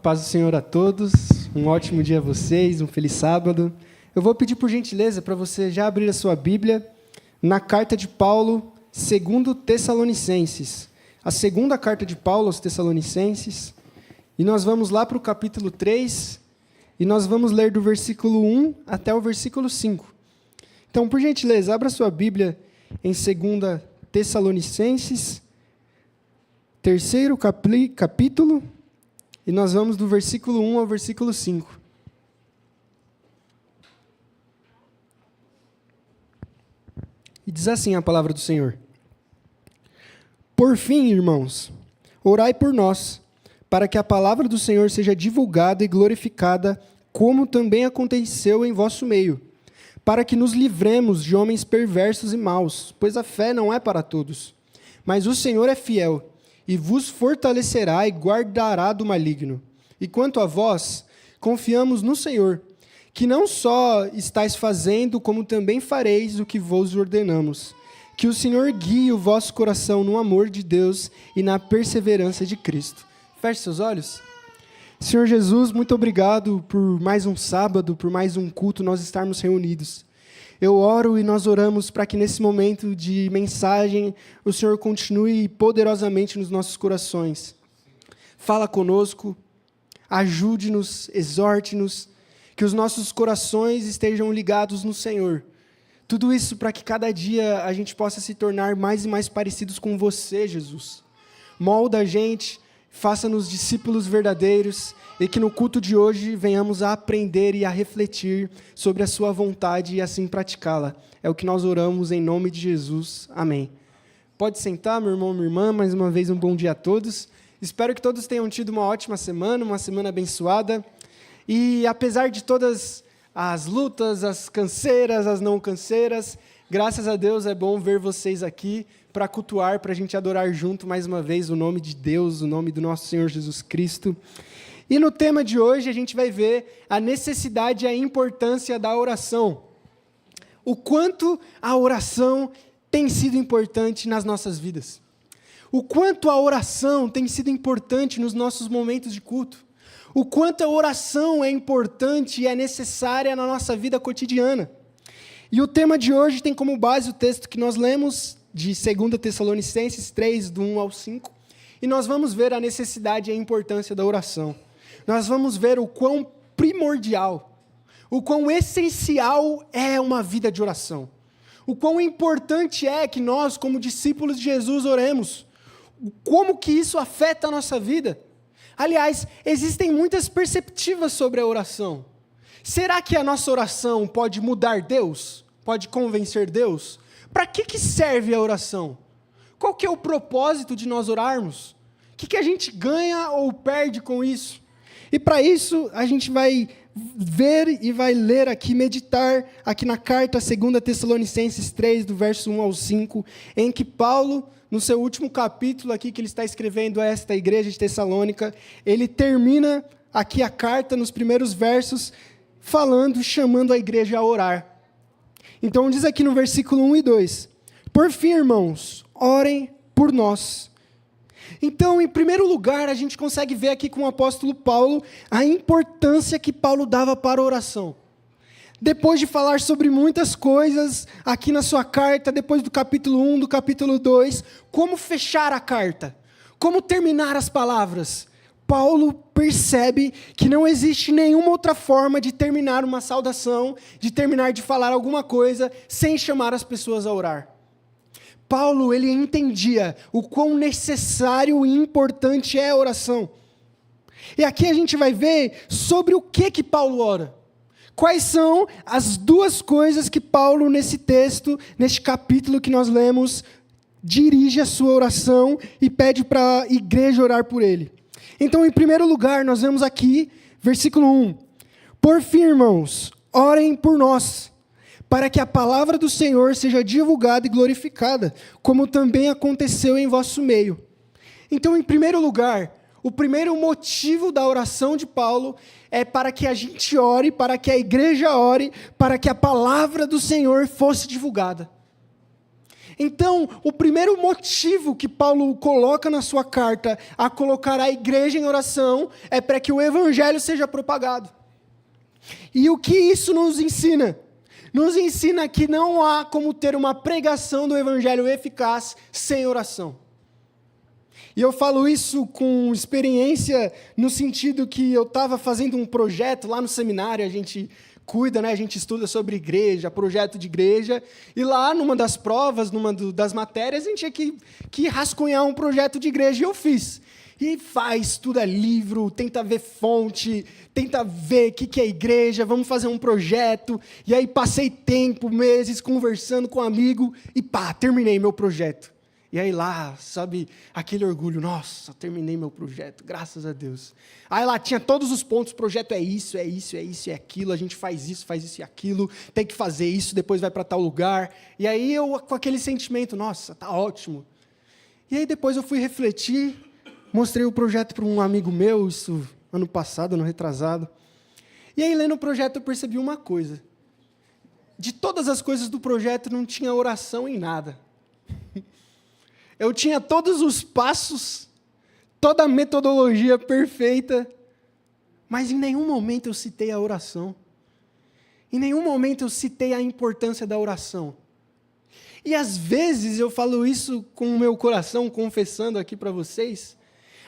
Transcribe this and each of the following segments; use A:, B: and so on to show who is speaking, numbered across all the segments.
A: paz do Senhor a todos, um ótimo dia a vocês, um feliz sábado. Eu vou pedir por gentileza para você já abrir a sua Bíblia na carta de Paulo, segundo Tessalonicenses. A segunda carta de Paulo aos Tessalonicenses. E nós vamos lá para o capítulo 3, e nós vamos ler do versículo 1 até o versículo 5. Então, por gentileza, abra sua Bíblia em 2 Tessalonicenses, terceiro capítulo, e nós vamos do versículo 1 ao versículo 5. E diz assim a palavra do Senhor: Por fim, irmãos, orai por nós, para que a palavra do Senhor seja divulgada e glorificada, como também aconteceu em vosso meio, para que nos livremos de homens perversos e maus, pois a fé não é para todos. Mas o Senhor é fiel, e vos fortalecerá e guardará do maligno. E quanto a vós, confiamos no Senhor, que não só estáis fazendo, como também fareis o que vos ordenamos. Que o Senhor guie o vosso coração no amor de Deus e na perseverança de Cristo. Feche seus olhos. Senhor Jesus, muito obrigado por mais um sábado, por mais um culto, nós estarmos reunidos. Eu oro e nós oramos para que nesse momento de mensagem o Senhor continue poderosamente nos nossos corações. Fala conosco, ajude-nos, exorte-nos, que os nossos corações estejam ligados no Senhor. Tudo isso para que cada dia a gente possa se tornar mais e mais parecidos com você, Jesus. Molda a gente, faça-nos discípulos verdadeiros e que no culto de hoje venhamos a aprender e a refletir sobre a sua vontade e assim praticá-la. É o que nós oramos em nome de Jesus. Amém. Pode sentar, meu irmão, minha irmã. Mais uma vez, um bom dia a todos. Espero que todos tenham tido uma ótima semana, uma semana abençoada. E apesar de todas as lutas, as canseiras, as não canseiras, graças a Deus é bom ver vocês aqui para cultuar, para a gente adorar junto mais uma vez o nome de Deus, o nome do nosso Senhor Jesus Cristo. E no tema de hoje a gente vai ver a necessidade e a importância da oração. O quanto a oração tem sido importante nas nossas vidas. O quanto a oração tem sido importante nos nossos momentos de culto. O quanto a oração é importante e é necessária na nossa vida cotidiana. E o tema de hoje tem como base o texto que nós lemos de 2 Tessalonicenses 3, do 1 ao 5, e nós vamos ver a necessidade e a importância da oração. Nós vamos ver o quão primordial, o quão essencial é uma vida de oração. O quão importante é que nós, como discípulos de Jesus, oremos. Como que isso afeta a nossa vida. Aliás, existem muitas perspectivas sobre a oração. Será que a nossa oração pode mudar Deus? Pode convencer Deus? Para que serve a oração? Qual que é o propósito de nós orarmos? O que a gente ganha ou perde com isso? E para isso, a gente vai ver e vai ler aqui, meditar aqui na carta 2 Tessalonicenses 3, do verso 1 ao 5, em que Paulo, no seu último capítulo aqui que ele está escrevendo a esta igreja de Tessalônica, ele termina aqui a carta nos primeiros versos, falando, chamando a igreja a orar. Então diz aqui no versículo 1 e 2, Por fim, irmãos, orem por nós. Então, em primeiro lugar, a gente consegue ver aqui com o apóstolo Paulo a importância que Paulo dava para a oração. Depois de falar sobre muitas coisas aqui na sua carta, depois do capítulo 1, do capítulo 2, como fechar a carta, como terminar as palavras, Paulo percebe que não existe nenhuma outra forma de terminar uma saudação, de terminar de falar alguma coisa, sem chamar as pessoas a orar. Paulo, ele entendia o quão necessário e importante é a oração. E aqui a gente vai ver sobre o que Paulo ora. Quais são as duas coisas que Paulo, nesse texto, neste capítulo que nós lemos, dirige a sua oração e pede para a igreja orar por ele. Então, em primeiro lugar, nós vemos aqui, versículo 1. Por fim, irmãos, orem por nós, para que a palavra do Senhor seja divulgada e glorificada, como também aconteceu em vosso meio. Então, em primeiro lugar, o primeiro motivo da oração de Paulo é para que a gente ore, para que a igreja ore, para que a palavra do Senhor fosse divulgada. Então, o primeiro motivo que Paulo coloca na sua carta a colocar a igreja em oração é para que o evangelho seja propagado. E o que isso nos ensina? Nos ensina que não há como ter uma pregação do evangelho eficaz sem oração. E eu falo isso com experiência no sentido que eu estava fazendo um projeto lá no seminário, a gente cuida, né? A gente estuda sobre igreja, projeto de igreja, e lá numa das provas, das matérias, a gente tinha que rascunhar um projeto de igreja, e eu fiz. E estuda livro, tenta ver fonte, tenta ver o que é igreja, vamos fazer um projeto, e aí passei tempo, meses, conversando com um amigo, e terminei meu projeto. E aí lá, sabe, aquele orgulho, nossa, terminei meu projeto, graças a Deus. Aí lá tinha todos os pontos, o projeto é isso, é aquilo, a gente faz isso e aquilo, tem que fazer isso, depois vai para tal lugar. E aí eu com aquele sentimento, nossa, tá ótimo. E aí depois eu fui refletir, mostrei o projeto para um amigo meu, isso ano passado, ano retrasado. E aí lendo o projeto eu percebi uma coisa. De todas as coisas do projeto não tinha oração em nada. Eu tinha todos os passos, toda a metodologia perfeita, mas em nenhum momento eu citei a oração. Em nenhum momento eu citei a importância da oração. E às vezes eu falo isso com o meu coração, confessando aqui para vocês,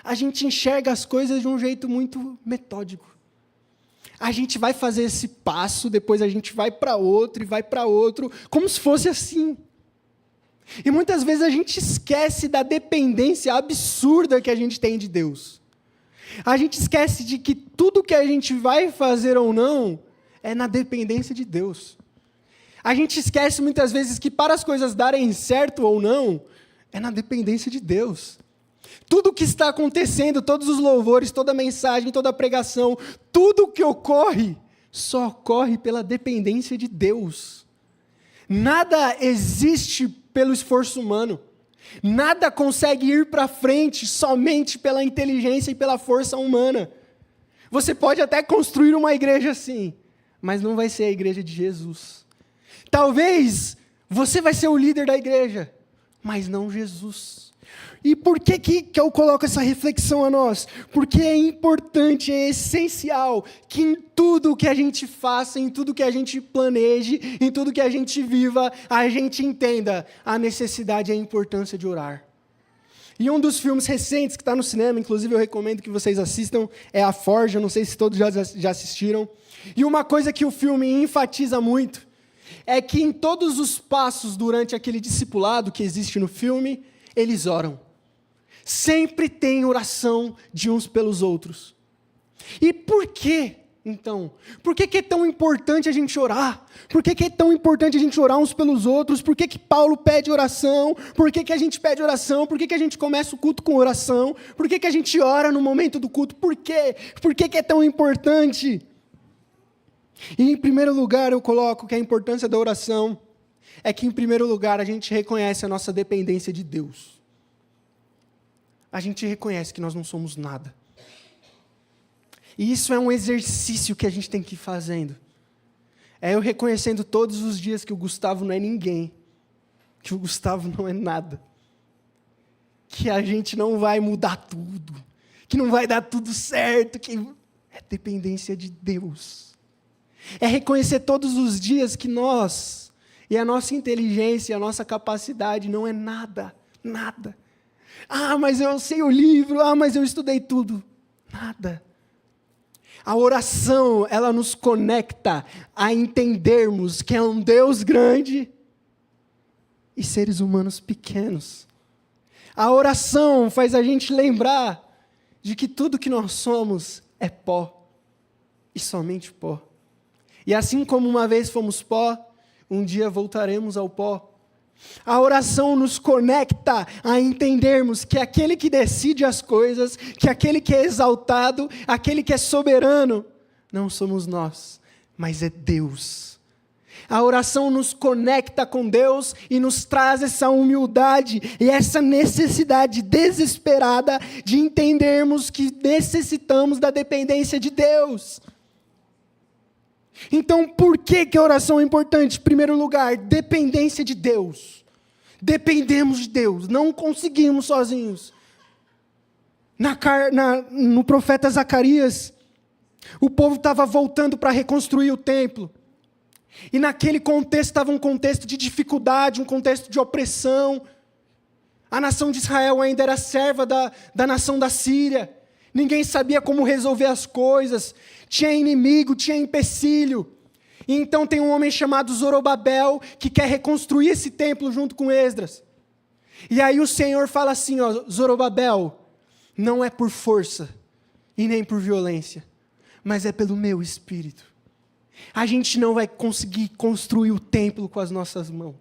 A: a gente enxerga as coisas de um jeito muito metódico. A gente vai fazer esse passo, depois a gente vai para outro e vai para outro, como se fosse assim. E muitas vezes a gente esquece da dependência absurda que a gente tem de Deus. A gente esquece de que tudo que a gente vai fazer ou não é na dependência de Deus. A gente esquece muitas vezes que para as coisas darem certo ou não, é na dependência de Deus. Tudo o que está acontecendo, todos os louvores, toda a mensagem, toda a pregação, tudo o que ocorre, só ocorre pela dependência de Deus. Nada existe pelo esforço humano. Nada consegue ir para frente somente pela inteligência e pela força humana. Você pode até construir uma igreja assim, mas não vai ser a igreja de Jesus. Talvez você vai ser o líder da igreja, mas não Jesus. E por que eu coloco essa reflexão a nós? Porque é importante, é essencial que em tudo que a gente faça, em tudo que a gente planeje, em tudo que a gente viva, a gente entenda a necessidade e a importância de orar. E um dos filmes recentes que está no cinema, inclusive eu recomendo que vocês assistam, é A Forja, não sei se todos já assistiram. E uma coisa que o filme enfatiza muito é que em todos os passos durante aquele discipulado que existe no filme, eles oram. Sempre tem oração de uns pelos outros. E por quê, então? Por que é tão importante a gente orar? Por que é tão importante a gente orar uns pelos outros? Por que Paulo pede oração? Por que a gente pede oração? Por que a gente começa o culto com oração? Por que a gente ora no momento do culto? Por quê? Por que é tão importante? E em primeiro lugar eu coloco que a importância da oração é que em primeiro lugar a gente reconhece a nossa dependência de Deus. A gente reconhece que nós não somos nada. E isso é um exercício que a gente tem que ir fazendo. É eu reconhecendo todos os dias que o Gustavo não é ninguém. Que o Gustavo não é nada. Que a gente não vai mudar tudo. Que não vai dar tudo certo. Que é dependência de Deus. É reconhecer todos os dias que nós, e a nossa inteligência, e a nossa capacidade não é nada. Nada. Ah, mas eu sei o livro, mas eu estudei tudo. Nada. A oração, ela nos conecta a entendermos que é um Deus grande e seres humanos pequenos. A oração faz a gente lembrar de que tudo que nós somos é pó, e somente pó. E assim como uma vez fomos pó, um dia voltaremos ao pó. A oração nos conecta a entendermos que aquele que decide as coisas, que aquele que é exaltado, aquele que é soberano, não somos nós, mas é Deus. A oração nos conecta com Deus e nos traz essa humildade e essa necessidade desesperada de entendermos que necessitamos da dependência de Deus. Então, por que a oração é importante? Em primeiro lugar, dependência de Deus. Dependemos de Deus, não conseguimos sozinhos. No profeta Zacarias, o povo estava voltando para reconstruir o templo. E naquele contexto estava um contexto de dificuldade, um contexto de opressão. A nação de Israel ainda era serva da nação da Síria. Ninguém sabia como resolver as coisas. Tinha inimigo, tinha empecilho. E então tem um homem chamado Zorobabel que quer reconstruir esse templo junto com Esdras. E aí o Senhor fala assim, ó, Zorobabel, não é por força e nem por violência, mas é pelo meu Espírito. A gente não vai conseguir construir o templo com as nossas mãos.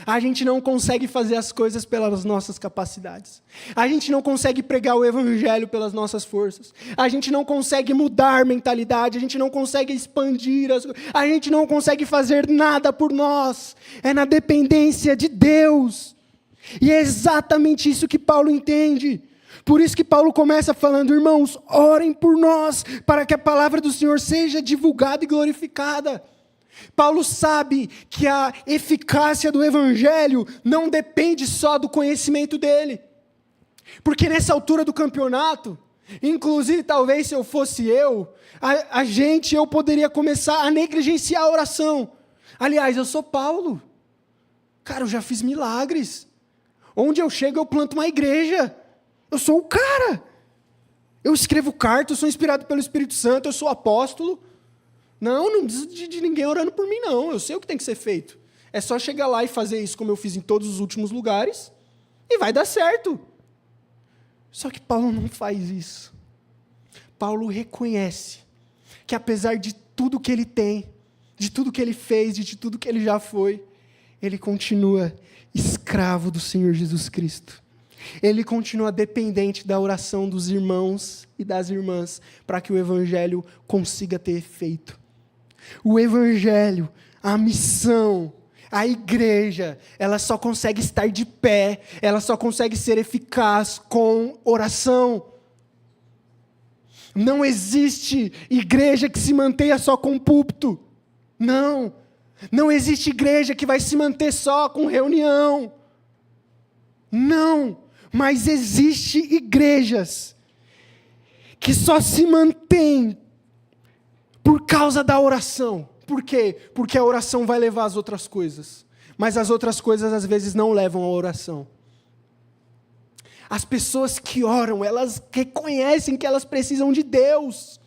A: A gente não consegue fazer as coisas pelas nossas capacidades. A gente não consegue pregar o Evangelho pelas nossas forças. A gente não consegue mudar mentalidade. A gente não consegue expandir. A gente não consegue fazer nada por nós. É na dependência de Deus. E é exatamente isso que Paulo entende. Por isso que Paulo começa falando, irmãos, orem por nós, para que a palavra do Senhor seja divulgada e glorificada. Paulo sabe que a eficácia do Evangelho não depende só do conhecimento dele. Porque nessa altura do campeonato, inclusive talvez se eu fosse eu poderia começar a negligenciar a oração. Aliás, eu sou Paulo. Cara, eu já fiz milagres. Onde eu chego eu planto uma igreja. Eu sou o cara. Eu escrevo cartas, eu sou inspirado pelo Espírito Santo, eu sou apóstolo. Não preciso de ninguém orando por mim, não. Eu sei o que tem que ser feito. É só chegar lá e fazer isso como eu fiz em todos os últimos lugares, e vai dar certo. Só que Paulo não faz isso. Paulo reconhece que apesar de tudo que ele tem, de tudo que ele fez, de tudo que ele já foi, ele continua escravo do Senhor Jesus Cristo. Ele continua dependente da oração dos irmãos e das irmãs para que o Evangelho consiga ter efeito. O Evangelho, a missão, a igreja, ela só consegue estar de pé, ela só consegue ser eficaz com oração. Não existe igreja que se mantenha só com púlpito. Não existe igreja que vai se manter só com reunião. Não, mas existe igrejas que só se mantêm por causa da oração. Por quê? Porque a oração vai levar às outras coisas. Mas as outras coisas às vezes não levam à oração. As pessoas que oram, elas reconhecem que elas precisam de Deus.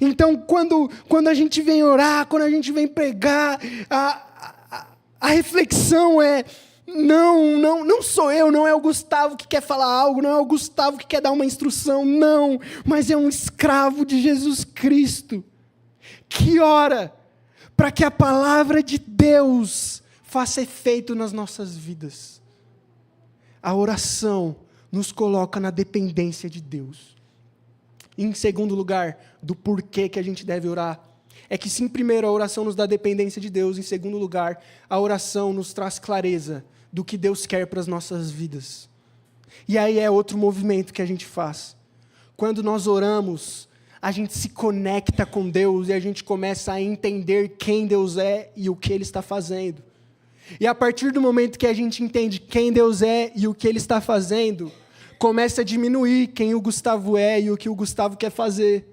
A: Então, quando a gente vem orar, quando a gente vem pregar, a reflexão é: não sou eu, não é o Gustavo que quer falar algo, não é o Gustavo que quer dar uma instrução, não, mas é um escravo de Jesus Cristo, que ora para que a palavra de Deus faça efeito nas nossas vidas. A oração nos coloca na dependência de Deus. Em segundo lugar, do porquê que a gente deve orar, é que sim, primeiro, a oração nos dá dependência de Deus. Em segundo lugar, a oração nos traz clareza do que Deus quer para as nossas vidas. E aí é outro movimento que a gente faz. Quando nós oramos, a gente se conecta com Deus e a gente começa a entender quem Deus é e o que Ele está fazendo. E a partir do momento que a gente entende quem Deus é e o que Ele está fazendo, começa a diminuir quem o Gustavo é e o que o Gustavo quer fazer.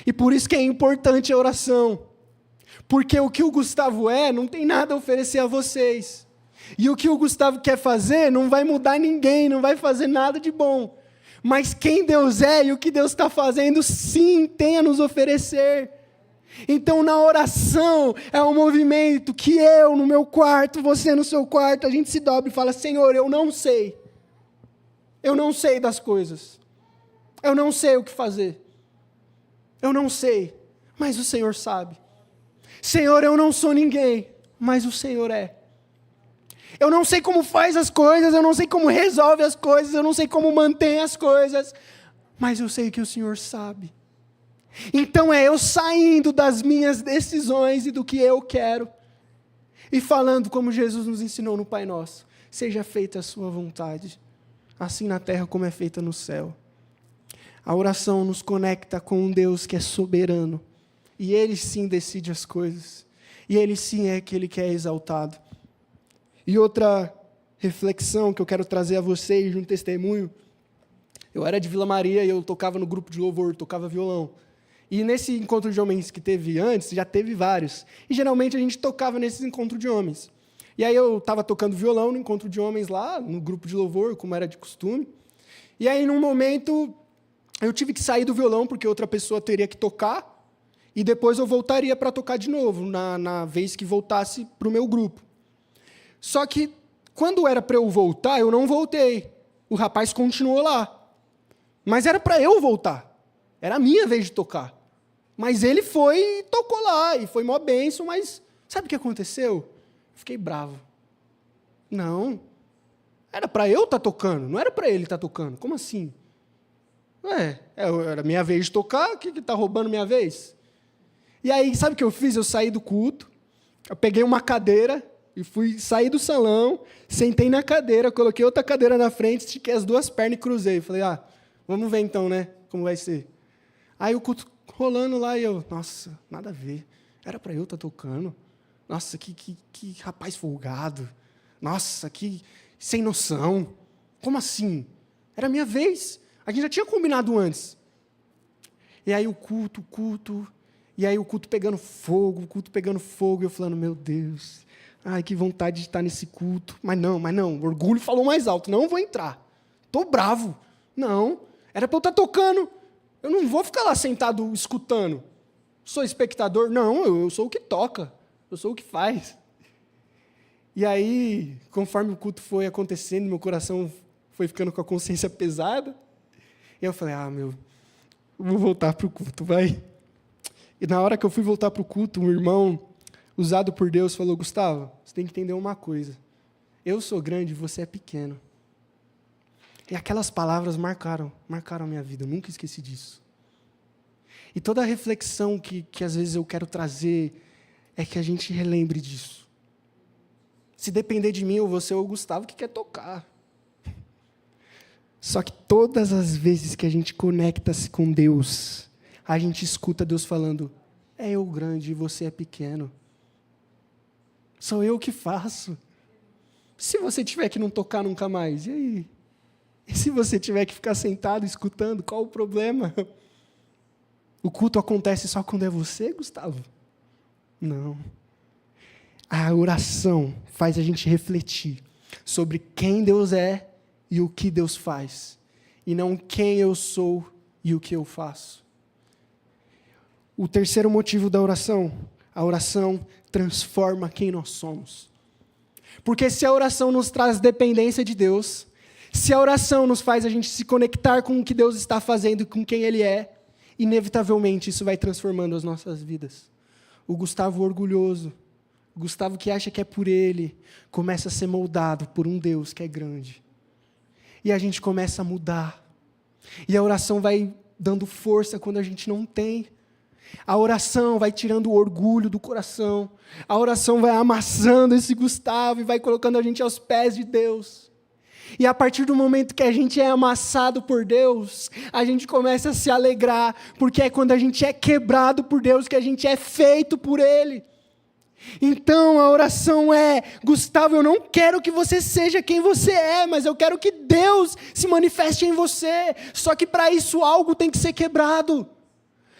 A: E por isso que é importante a oração. Porque o que o Gustavo é não tem nada a oferecer a vocês. E o que o Gustavo quer fazer não vai mudar ninguém, não vai fazer nada de bom. Mas quem Deus é e o que Deus está fazendo, sim, tem a nos oferecer. Então, na oração, é um movimento que eu no meu quarto, você no seu quarto, a gente se dobra e fala: Senhor, eu não sei. Eu não sei das coisas. Eu não sei o que fazer. Eu não sei, mas o Senhor sabe. Senhor, eu não sou ninguém, mas o Senhor é. Eu não sei como faz as coisas, eu não sei como resolve as coisas, eu não sei como mantém as coisas, mas eu sei que o Senhor sabe. Então é eu saindo das minhas decisões e do que eu quero, e falando como Jesus nos ensinou no Pai Nosso: seja feita a sua vontade, assim na terra como é feita no céu. A oração nos conecta com um Deus que é soberano, e Ele sim decide as coisas, e Ele sim é aquele que é exaltado. E outra reflexão que eu quero trazer a vocês de um testemunho. Eu era de Vila Maria e eu tocava no grupo de louvor, tocava violão. E nesse encontro de homens que teve antes, já teve vários. E geralmente a gente tocava nesses encontros de homens. E aí eu estava tocando violão no encontro de homens lá, no grupo de louvor, como era de costume. E aí, num momento, eu tive que sair do violão, porque outra pessoa teria que tocar, e depois eu voltaria para tocar de novo, na vez que voltasse para o meu grupo. Só que, quando era para eu voltar, eu não voltei. O rapaz continuou lá. Mas era para eu voltar. Era a minha vez de tocar. Mas ele foi e tocou lá, e foi mó bênção, mas sabe o que aconteceu? Fiquei bravo. Não. Era para eu estar tocando, não era para ele estar tocando. Como assim? Era minha vez de tocar, o que está roubando minha vez? E aí, sabe o que eu fiz? Eu saí do culto, eu peguei uma cadeira e saí do salão, sentei na cadeira, coloquei outra cadeira na frente, estiquei as duas pernas e cruzei. Falei, vamos ver então, né, como vai ser. Aí o culto rolando lá e eu, nossa, nada a ver. Era para eu estar tocando. Nossa, que rapaz folgado. Nossa, que sem noção. Como assim? Era a minha vez. A gente já tinha combinado antes. E aí o culto. E aí o culto pegando fogo. E eu falando, meu Deus. Ai, que vontade de estar nesse culto. Mas não. O orgulho falou mais alto. Não vou entrar. Tô bravo. Não. Era para eu estar tocando. Eu não vou ficar lá sentado escutando. Sou espectador? Não, eu sou o que toca. Eu sou o que faz. E aí, conforme o culto foi acontecendo, meu coração foi ficando com a consciência pesada. E eu falei, eu vou voltar para o culto, vai. E na hora que eu fui voltar para o culto, um irmão, usado por Deus, falou, Gustavo, você tem que entender uma coisa. Eu sou grande e você é pequeno. E aquelas palavras marcaram a minha vida, eu nunca esqueci disso. E toda a reflexão que às vezes eu quero trazer é que a gente relembre disso. Se depender de mim, ou você ou o Gustavo que quer tocar. Só que todas as vezes que a gente conecta-se com Deus, a gente escuta Deus falando, é eu grande e você é pequeno. Sou eu que faço. Se você tiver que não tocar nunca mais, e aí? E se você tiver que ficar sentado escutando, qual o problema? O culto acontece só quando é você, Gustavo? Não. A oração faz a gente refletir sobre quem Deus é e o que Deus faz, e não quem eu sou e o que eu faço. O terceiro motivo da oração, a oração transforma quem nós somos. Porque se a oração nos traz dependência de Deus, se a oração nos faz a gente se conectar com o que Deus está fazendo e com quem Ele é, inevitavelmente isso vai transformando as nossas vidas. O Gustavo orgulhoso, o Gustavo que acha que é por ele, começa a ser moldado por um Deus que é grande. E a gente começa a mudar. E a oração vai dando força quando a gente não tem. A oração vai tirando o orgulho do coração. A oração vai amassando esse Gustavo e vai colocando a gente aos pés de Deus. E a partir do momento que a gente é amassado por Deus, a gente começa a se alegrar, porque é quando a gente é quebrado por Deus que a gente é feito por Ele. Então a oração é, Gustavo, eu não quero que você seja quem você é, mas eu quero que Deus se manifeste em você. Só que para isso algo tem que ser quebrado.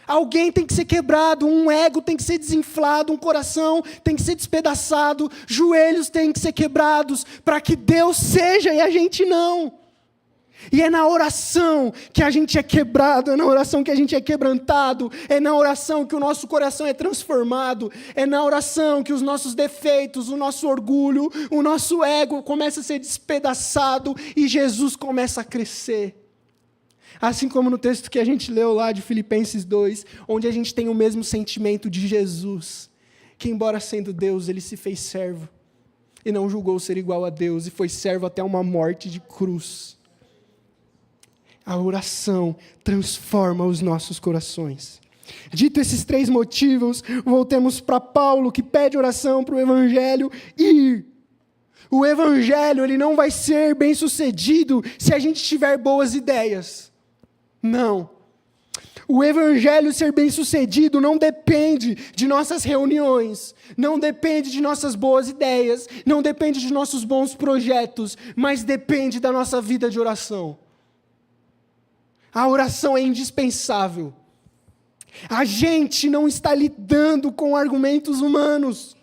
A: Alguém tem que ser quebrado, um ego tem que ser desinflado, um coração tem que ser despedaçado, joelhos têm que ser quebrados, para que Deus seja e a gente não. E é na oração que a gente é quebrado, é na oração que a gente é quebrantado, é na oração que o nosso coração é transformado, é na oração que os nossos defeitos, o nosso orgulho, o nosso ego começa a ser despedaçado e Jesus começa a crescer. Assim como no texto que a gente leu lá de Filipenses 2, onde a gente tem o mesmo sentimento de Jesus, que embora sendo Deus, ele se fez servo, e não julgou ser igual a Deus, e foi servo até uma morte de cruz. A oração transforma os nossos corações. Dito esses 3 motivos, voltemos para Paulo, que pede oração para o Evangelho ir. O Evangelho ele não vai ser bem sucedido se a gente tiver boas ideias. Não. O evangelho ser bem-sucedido não depende de nossas reuniões, não depende de nossas boas ideias, não depende de nossos bons projetos, mas depende da nossa vida de oração. A oração é indispensável. A gente não está lidando com argumentos humanos.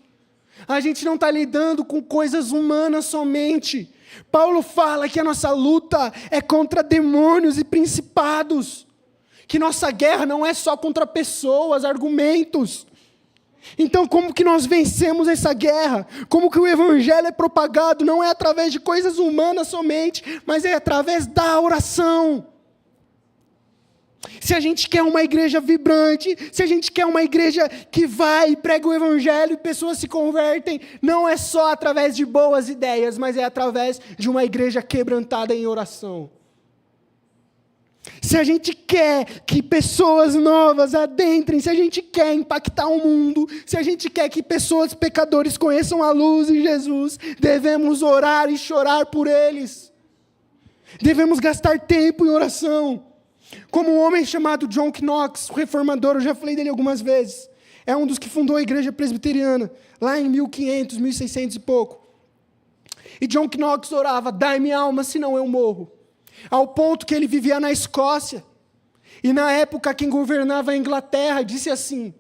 A: A gente não está lidando com coisas humanas somente. Paulo fala que a nossa luta é contra demônios e principados. Que nossa guerra não é só contra pessoas, argumentos. Então, como que nós vencemos essa guerra? Como que o evangelho é propagado? Não é através de coisas humanas somente, mas é através da oração. Se a gente quer uma igreja vibrante, se a gente quer uma igreja que vai e prega o evangelho e pessoas se convertem, não é só através de boas ideias, mas é através de uma igreja quebrantada em oração. Se a gente quer que pessoas novas adentrem, se a gente quer impactar o mundo, se a gente quer que pessoas pecadores conheçam a luz em Jesus, devemos orar e chorar por eles. Devemos gastar tempo em oração. Como um homem chamado John Knox, o reformador, eu já falei dele algumas vezes, é um dos que fundou a igreja presbiteriana, lá em 1500, 1600 e pouco. E John Knox orava, dai-me alma, senão eu morro. Ao ponto que ele vivia na Escócia. E na época quem governava a Inglaterra disse assim,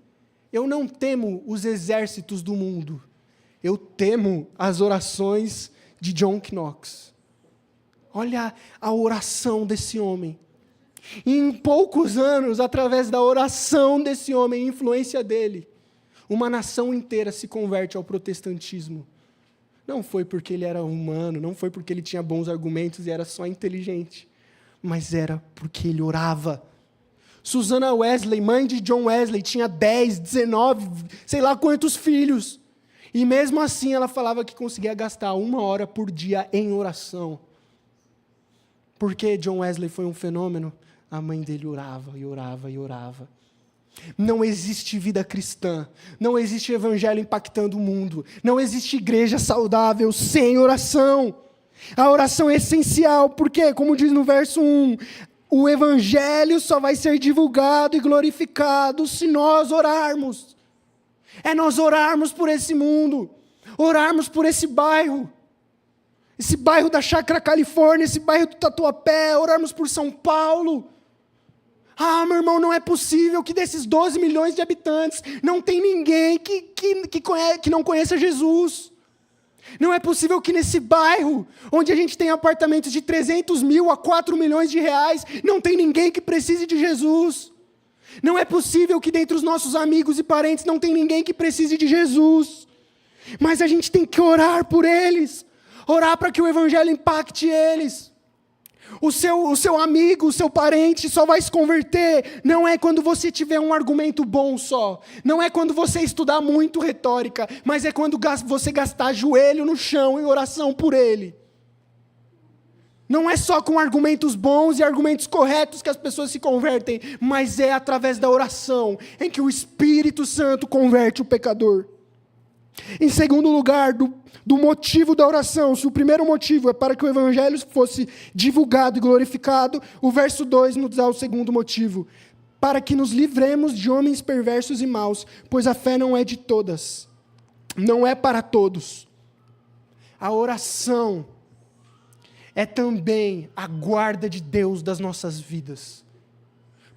A: eu não temo os exércitos do mundo, eu temo as orações de John Knox. Olha a oração desse homem. E em poucos anos, através da oração desse homem, influência dele, uma nação inteira se converte ao protestantismo. Não foi porque ele era humano, não foi porque ele tinha bons argumentos e era só inteligente, mas era porque ele orava. Susana Wesley, mãe de John Wesley, tinha 10, 19, sei lá quantos filhos. E mesmo assim ela falava que conseguia gastar 1 hora por dia em oração. Por que John Wesley foi um fenômeno? A mãe dele orava e orava e orava. Não existe vida cristã, não existe evangelho impactando o mundo, não existe igreja saudável sem oração. A oração é essencial, porque, como diz no verso 1, o evangelho só vai ser divulgado e glorificado se nós orarmos. É nós orarmos por esse mundo, orarmos por esse bairro da Chácara Califórnia, esse bairro do Tatuapé, orarmos por São Paulo. Ah, meu irmão, não é possível que desses 12 milhões de habitantes não tem ninguém que não conheça Jesus. Não é possível que nesse bairro, onde a gente tem apartamentos de 300 mil a 4 milhões de reais, não tem ninguém que precise de Jesus. Não é possível que dentre os nossos amigos e parentes não tem ninguém que precise de Jesus. Mas a gente tem que orar por eles, orar para que o evangelho impacte eles. O seu amigo, o seu parente só vai se converter, não é quando você tiver um argumento bom só, não é quando você estudar muito retórica, mas é quando você gastar joelho no chão em oração por ele. Não é só com argumentos bons e argumentos corretos que as pessoas se convertem, mas é através da oração em que o Espírito Santo converte o pecador. Em segundo lugar, do motivo da oração, se o primeiro motivo é para que o evangelho fosse divulgado e glorificado, o verso 2 nos dá o segundo motivo, para que nos livremos de homens perversos e maus, pois a fé não é de todas, não é para todos. A oração é também a guarda de Deus das nossas vidas.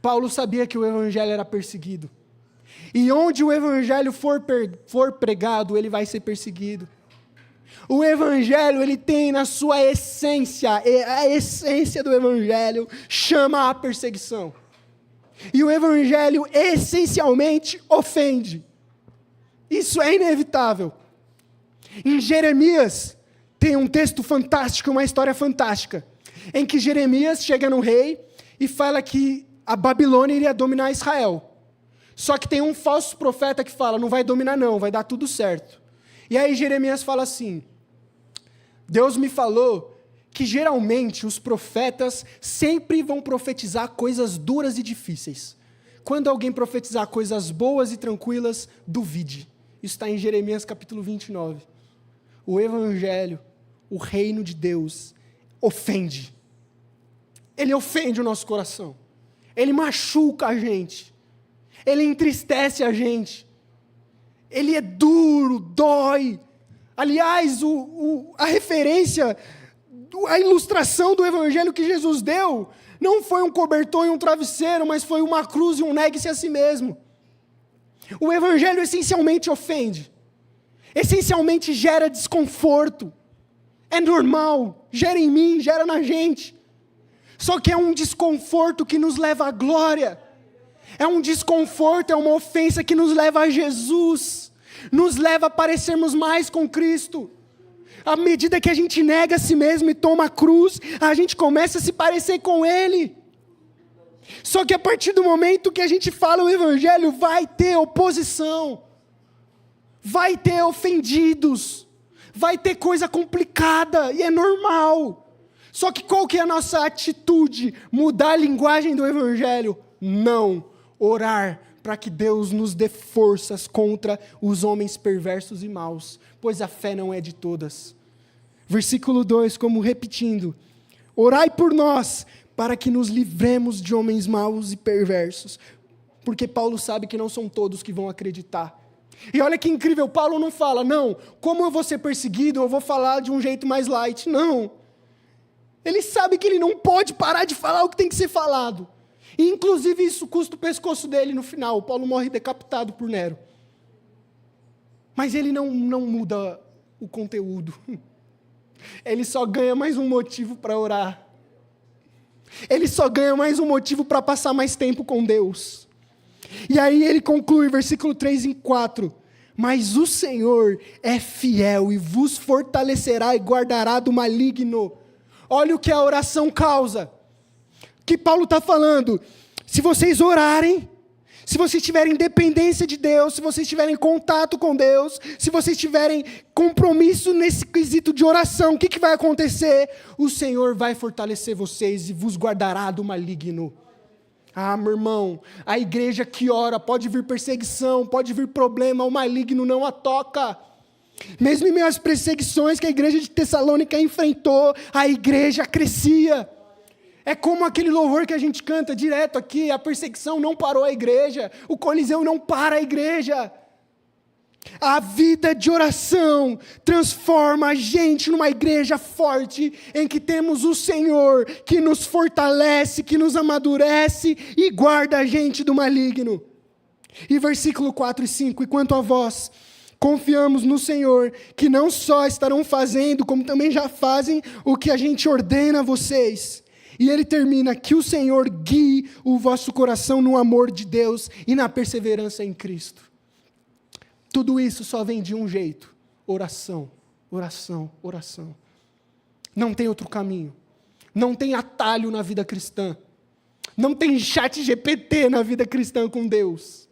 A: Paulo sabia que o evangelho era perseguido. E onde o evangelho for pregado, ele vai ser perseguido. O evangelho, ele tem na sua essência, a essência do evangelho chama a perseguição. E o evangelho essencialmente ofende. Isso é inevitável. Em Jeremias, tem um texto fantástico, uma história fantástica, em que Jeremias chega no rei e fala que a Babilônia iria dominar Israel. Só que tem um falso profeta que fala, não vai dominar não, vai dar tudo certo. E aí Jeremias fala assim, Deus me falou que geralmente os profetas sempre vão profetizar coisas duras e difíceis. Quando alguém profetizar coisas boas e tranquilas, duvide. Isso está em Jeremias capítulo 29. O evangelho, o reino de Deus, ofende. Ele ofende o nosso coração. ele machuca a gente, ele entristece a gente, ele é duro, dói. Aliás, a referência, a ilustração do evangelho que Jesus deu, não foi um cobertor e um travesseiro, mas foi uma cruz e um negue-se a si mesmo. O evangelho essencialmente ofende, essencialmente gera desconforto, é normal, gera em mim, gera na gente. Só que é um desconforto que nos leva à glória. É um desconforto, é uma ofensa que nos leva a Jesus. Nos leva a parecermos mais com Cristo. À medida que a gente nega a si mesmo e toma a cruz, a gente começa a se parecer com Ele. Só que a partir do momento que a gente fala o Evangelho, vai ter oposição. Vai ter ofendidos. Vai ter coisa complicada, e é normal. Só que qual que é a nossa atitude? Mudar a linguagem do Evangelho? Não. Orar para que Deus nos dê forças contra os homens perversos e maus, pois a fé não é de todas. Versículo 2, como repetindo: orai por nós, para que nos livremos de homens maus e perversos. Porque Paulo sabe que não são todos que vão acreditar. E olha que incrível, Paulo não fala, não, como eu vou ser perseguido, eu vou falar de um jeito mais light. Não. Ele sabe que ele não pode parar de falar o que tem que ser falado. E inclusive isso custa o pescoço dele no final. Paulo morre decapitado por Nero. Mas ele não muda o conteúdo. Ele só ganha mais um motivo para orar. Ele só ganha mais um motivo para passar mais tempo com Deus. E aí ele conclui, versículo 3 e 4. Mas o Senhor é fiel e vos fortalecerá e guardará do maligno. Olha o que a oração causa. Que Paulo está falando, se vocês orarem, se vocês tiverem dependência de Deus, se vocês tiverem contato com Deus, se vocês tiverem compromisso nesse quesito de oração, o que vai acontecer? O Senhor vai fortalecer vocês e vos guardará do maligno. Ah, meu irmão, a igreja que ora, pode vir perseguição, pode vir problema, o maligno não a toca. Mesmo em meio às perseguições que a igreja de Tessalônica enfrentou, a igreja crescia. É como aquele louvor que a gente canta direto aqui, a perseguição não parou a igreja, o Coliseu não para a igreja. A vida de oração transforma a gente numa igreja forte, em que temos o Senhor que nos fortalece, que nos amadurece e guarda a gente do maligno. E versículo 4 e 5, e quanto a vós, confiamos no Senhor, que não só estarão fazendo, como também já fazem o que a gente ordena a vocês. E ele termina, que o Senhor guie o vosso coração no amor de Deus e na perseverança em Cristo. Tudo isso só vem de um jeito: oração, oração, oração. Não tem outro caminho. Não tem atalho na vida cristã. Não tem chat GPT na vida cristã com Deus.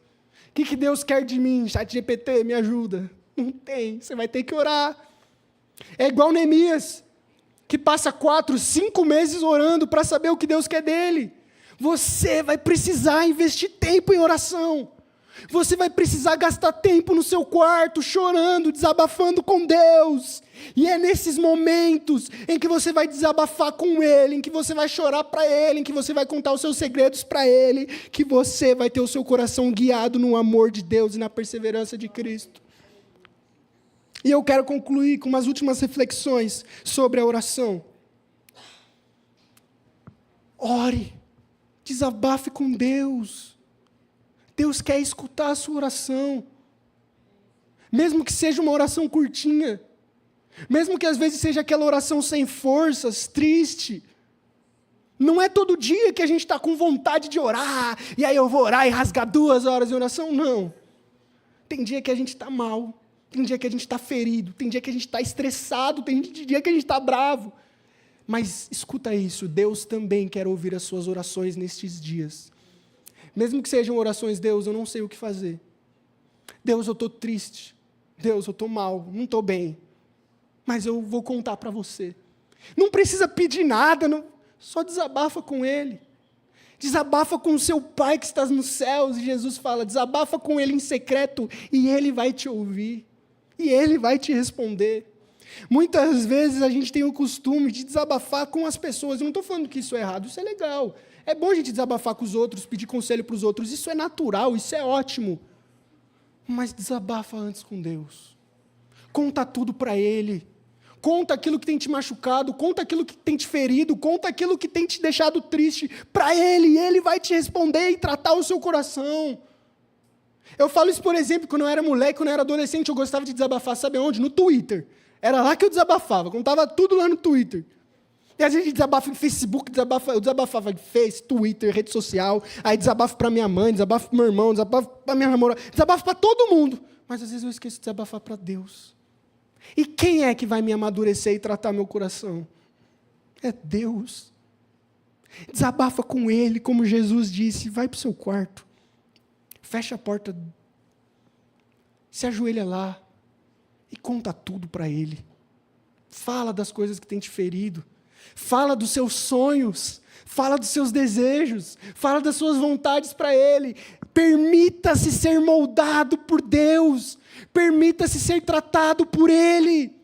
A: O que Deus quer de mim? Chat GPT, me ajuda. Não tem, você vai ter que orar. É igual Neemias, que passa 4, 5 meses orando para saber o que Deus quer dele. Você vai precisar investir tempo em oração. Você vai precisar gastar tempo no seu quarto, chorando, desabafando com Deus. E é nesses momentos em que você vai desabafar com Ele, em que você vai chorar para Ele, em que você vai contar os seus segredos para Ele, que você vai ter o seu coração guiado no amor de Deus e na perseverança de Cristo. E eu quero concluir com umas últimas reflexões sobre a oração. Ore, desabafe com Deus. Deus quer escutar a sua oração. Mesmo que seja uma oração curtinha. Mesmo que às vezes seja aquela oração sem forças, triste. Não é todo dia que a gente está com vontade de orar, e aí eu vou orar e rasgar 2 horas de oração, não. Tem dia que a gente está mal. Tem dia que a gente está ferido, tem dia que a gente está estressado, tem dia que a gente está bravo. Mas escuta isso, Deus também quer ouvir as suas orações nestes dias. Mesmo que sejam orações, Deus, eu não sei o que fazer. Deus, eu estou triste. Deus, eu estou mal, não estou bem. Mas eu vou contar para você. Não precisa pedir nada, não, só desabafa com Ele. Desabafa com o seu Pai que está nos céus. E Jesus fala, desabafa com Ele em secreto e Ele vai te ouvir. E Ele vai te responder. Muitas vezes a gente tem o costume de desabafar com as pessoas. Eu não estou falando que isso é errado, isso é legal. É bom a gente desabafar com os outros, pedir conselho para os outros. Isso é natural, isso é ótimo. Mas desabafa antes com Deus. Conta tudo para Ele. Conta aquilo que tem te machucado, conta aquilo que tem te ferido, conta aquilo que tem te deixado triste para Ele. E Ele vai te responder e tratar o seu coração. Eu falo isso, por exemplo, quando eu era moleque, quando eu era adolescente, eu gostava de desabafar, sabe onde? No Twitter. Era lá que eu desabafava, contava tudo lá no Twitter. E às vezes a gente desabafa em Facebook, eu desabafava em Face, Twitter, rede social, aí desabafo para minha mãe, desabafo para meu irmão, desabafo para minha namorada, desabafo para todo mundo. Mas às vezes eu esqueço de desabafar para Deus. E quem é que vai me amadurecer e tratar meu coração? É Deus. Desabafa com Ele, como Jesus disse, vai para o seu quarto, fecha a porta, se ajoelha lá e conta tudo para Ele. Fala das coisas que tem te ferido, fala dos seus sonhos, fala dos seus desejos, fala das suas vontades para Ele. Permita-se ser moldado por Deus, permita-se ser tratado por Ele.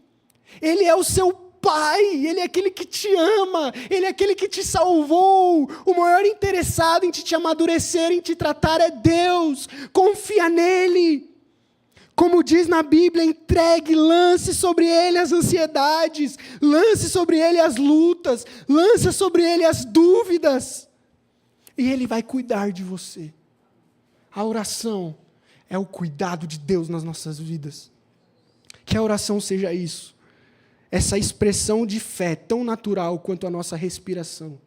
A: Ele é o seu Pai, Ele é aquele que te ama, Ele é aquele que te salvou. O maior interessado em te amadurecer, em te tratar é Deus. Confia nele. Como diz na Bíblia, entregue, lance sobre Ele as ansiedades, lance sobre Ele as lutas, lance sobre Ele as dúvidas. E Ele vai cuidar de você. A oração é o cuidado de Deus nas nossas vidas. Que a oração seja isso. Essa expressão de fé tão natural quanto a nossa respiração.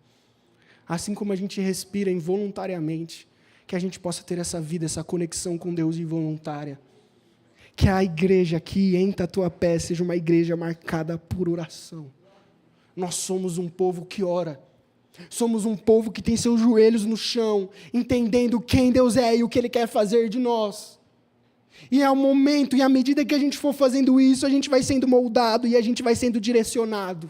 A: Assim como a gente respira involuntariamente, que a gente possa ter essa vida, essa conexão com Deus involuntária. Que a igreja aqui em Tatuapé seja uma igreja marcada por oração. Nós somos um povo que ora. Somos um povo que tem seus joelhos no chão, entendendo quem Deus é e o que Ele quer fazer de nós. E é o momento, e à medida que a gente for fazendo isso, a gente vai sendo moldado e a gente vai sendo direcionado.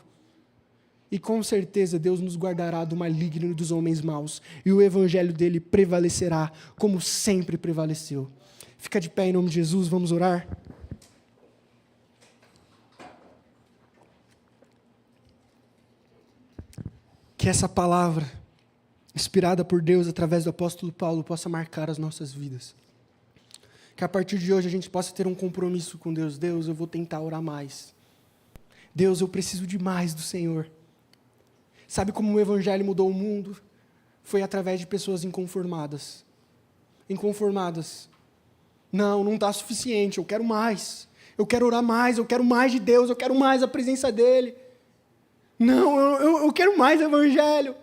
A: E com certeza Deus nos guardará do maligno e dos homens maus. E o evangelho dele prevalecerá, como sempre prevaleceu. Fica de pé em nome de Jesus, vamos orar? Que essa palavra, inspirada por Deus através do apóstolo Paulo, possa marcar as nossas vidas. Que a partir de hoje a gente possa ter um compromisso com Deus. Deus, eu vou tentar orar mais. Deus, eu preciso de mais do Senhor. Sabe como o evangelho mudou o mundo? Foi através de pessoas inconformadas. Inconformadas. Não está suficiente, eu quero mais. Eu quero orar mais, eu quero mais de Deus, eu quero mais a presença dEle. Não, eu quero mais evangelho.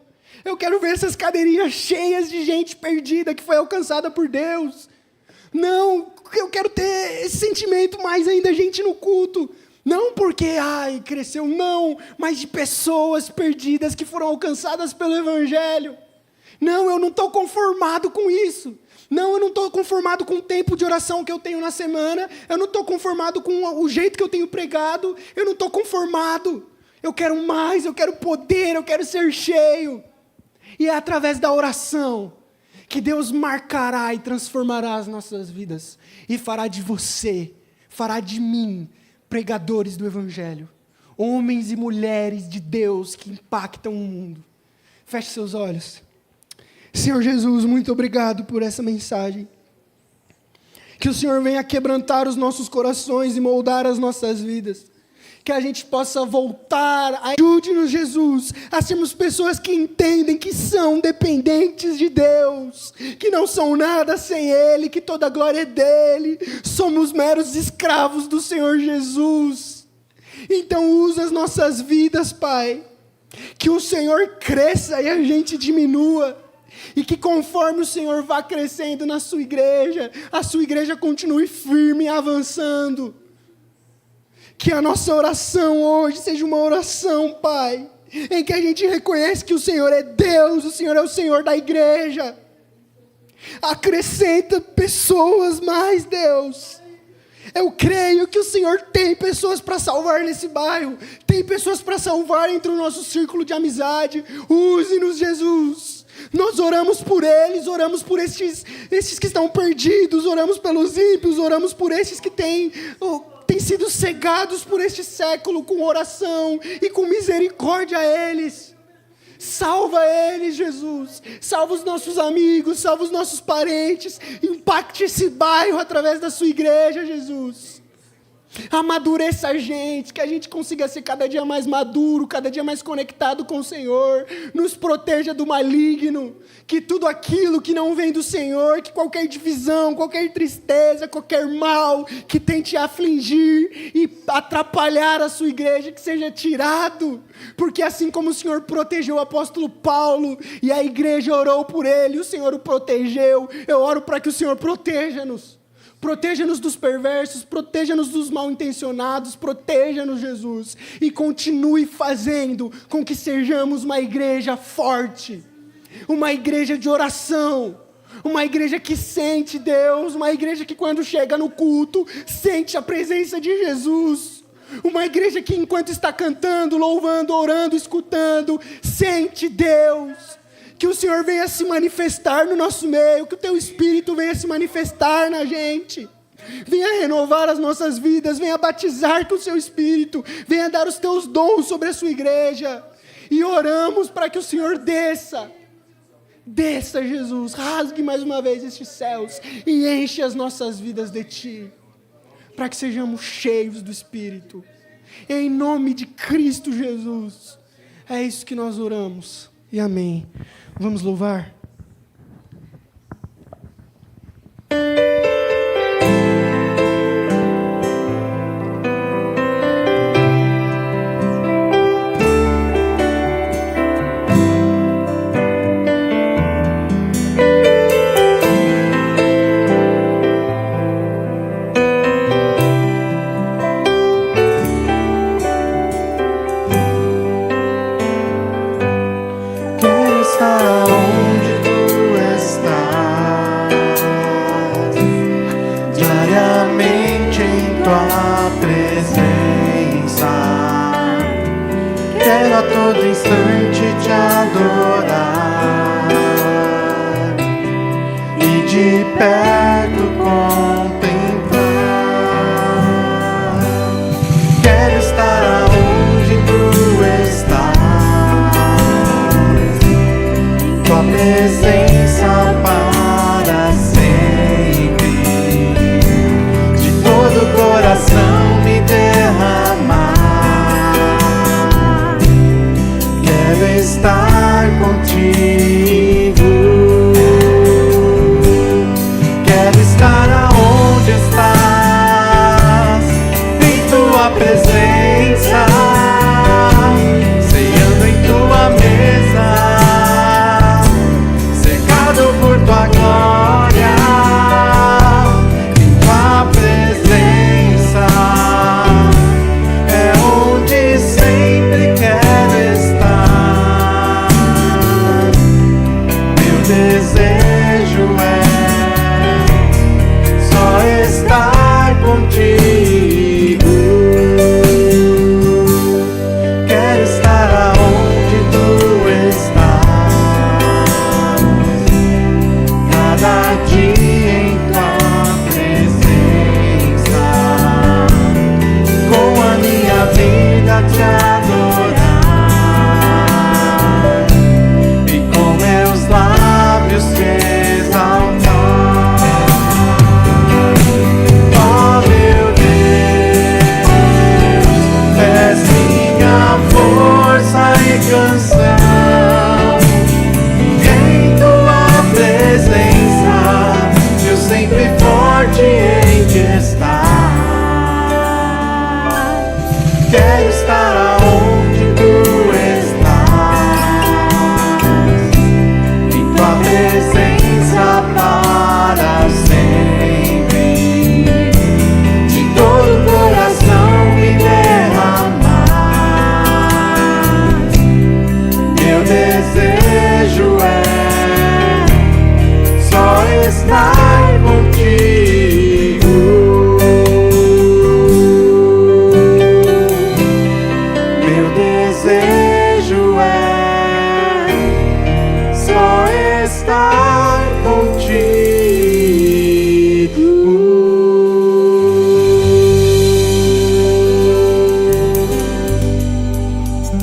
A: Eu quero ver essas cadeirinhas cheias de gente perdida que foi alcançada por Deus. Não, eu quero ter esse sentimento mais ainda, gente no culto. Não porque, cresceu, não, mas de pessoas perdidas que foram alcançadas pelo evangelho. Não, eu não estou conformado com isso. Não, eu não estou conformado com o tempo de oração que eu tenho na semana. Eu não estou conformado com o jeito que eu tenho pregado. Eu não estou conformado. Eu quero mais, eu quero poder, eu quero ser cheio. E é através da oração que Deus marcará e transformará as nossas vidas. E fará de você, fará de mim, pregadores do Evangelho. Homens e mulheres de Deus que impactam o mundo. Feche seus olhos. Senhor Jesus, muito obrigado por essa mensagem. Que o Senhor venha quebrantar os nossos corações e moldar as nossas vidas. Que a gente possa voltar, ajude-nos, Jesus, a sermos pessoas que entendem que são dependentes de Deus, que não são nada sem Ele, que toda a glória é dEle, somos meros escravos do Senhor Jesus. Então usa as nossas vidas, Pai, que o Senhor cresça e a gente diminua, e que conforme o Senhor vá crescendo na sua igreja, a sua igreja continue firme e avançando. Que a nossa oração hoje seja uma oração, Pai, em que a gente reconhece que o Senhor é Deus, o Senhor é o Senhor da igreja. Acrescenta pessoas mais, Deus. Eu creio que o Senhor tem pessoas para salvar nesse bairro, tem pessoas para salvar entre o nosso círculo de amizade. Use-nos, Jesus. Nós oramos por eles, oramos por esses que estão perdidos, oramos pelos ímpios, oramos por esses que têm têm sido cegados por este século com oração e com misericórdia a eles. Salva eles, Jesus. Salva os nossos amigos, salva os nossos parentes. Impacte esse bairro através da sua igreja, Jesus. Amadureça a gente, que a gente consiga ser cada dia mais maduro, cada dia mais conectado com o Senhor. Nos proteja do maligno, que tudo aquilo que não vem do Senhor, que qualquer divisão, qualquer tristeza, qualquer mal que tente afligir e atrapalhar a sua igreja, que seja tirado. Porque assim como o Senhor protegeu o apóstolo Paulo e a igreja orou por ele, o Senhor o protegeu, eu oro para que o Senhor proteja-nos. Proteja-nos dos perversos, proteja-nos dos mal-intencionados, proteja-nos, Jesus, e continue fazendo com que sejamos uma igreja forte, uma igreja de oração, uma igreja que sente Deus, uma igreja que quando chega no culto, sente a presença de Jesus, uma igreja que enquanto está cantando, louvando, orando, escutando, sente Deus. Que o Senhor venha se manifestar no nosso meio, que o Teu Espírito venha se manifestar na gente, venha renovar as nossas vidas, venha batizar com o Seu Espírito, venha dar os Teus dons sobre a Sua igreja, e oramos para que o Senhor desça, Jesus, rasgue mais uma vez estes céus, e enche as nossas vidas de Ti, para que sejamos cheios do Espírito, em nome de Cristo Jesus, é isso que nós oramos, e amém. Vamos louvar?
B: Todo instante te adorar e de perto contemplar. Quero estar aonde tu estás, tua presença para sempre, de todo o coração me derramar. Estar contigo, quero estar aonde estás, em tua presença, ceando em tua mesa, cercado por tua glória, em tua presença, é onde sempre quero estar. Desejo é só estar contigo. Quero estar aonde tu estás, cada dia em tua presença, com a minha vida te adorar. Te exaltar, ó meu Deus, és minha força e canção, em tua presença eu sempre forte em te estar. Quero estar aonde tu presença para sempre, de todo o coração me derramar. Meu desejo é só estar contigo. Meu desejo é só estar